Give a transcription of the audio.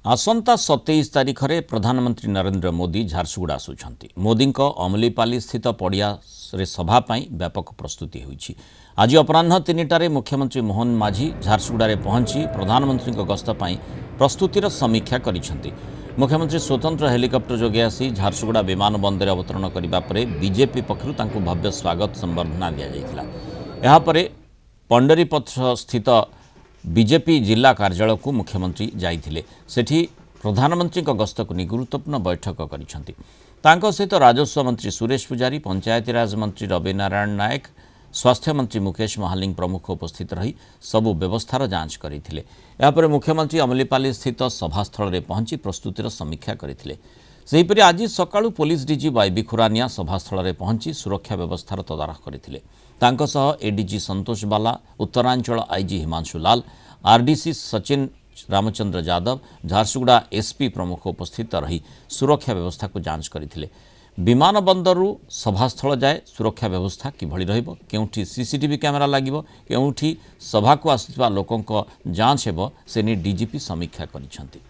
आसंता 27 तारिख में प्रधानमंत्री नरेंद्र मोदी झारसुगुड़ा आसुंच मोदी अमलीपाली स्थित पड़िया सभापाई व्यापक प्रस्तुति होईछि। आज अपराह्न 3टारे मुख्यमंत्री मोहन माझी झारसुगुड़ा पहुंची प्रधानमंत्री गस्त प्रस्तुतिर समीक्षा करिसेंति। मुख्यमंत्री स्वतंत्र हेलिकप्टर जोगे आसी झारसुगुड़ा विमान बंदर अवतरण करने पर बीजेपी पक्षरु तांकु भव्य स्वागत संबर्धना दि जाइथिला। एहा परे पंडरीपथ स्थित बीजेपी जिला कार्यालय को मुख्यमंत्री जाइथिले। सेठी प्रधानमंत्री गस्त को गुरुत्वपूर्ण बैठक करिसेंति। तांको सहित राजस्व मंत्री सुरेश पुजारी, पंचायतीराज मंत्री रवि नारायण नायक, स्वास्थ्य मंत्री मुकेश महालिंग प्रमुख उपस्थित रही सबु व्यवस्थार जांच करथिले। यापर मुख्यमंत्री अमलीपाली स्थित सभास्थल में पहुंची प्रस्तुतिर समीक्षा करथिले। सेहीपरि आज सकाळु पुलिस डीजी वाईबी खुरानिया सभास्थल में पहुंची सुरक्षा व्यवस्थार तदारख करथिले। तांको सह एडीजी संतोष बाला, उत्तरांचल आईजी हिमांशु लाल, आरडीसी सचिन रामचंद्र यादव, झारसुगुड़ा एसपी प्रमुख उपस्थित रही सुरक्षा व्यवस्था को जांच करथिले। विमान बंदरु सभास्थल जाए सुरक्षा व्यवस्था किभଳି रहिबो, केउठी सीसीटीवी कैमेरा लागिबो, केउठी सभा को आसुवा लोकंक जांच हेबो, से नि डीजीपी समीक्षा करिसेंति।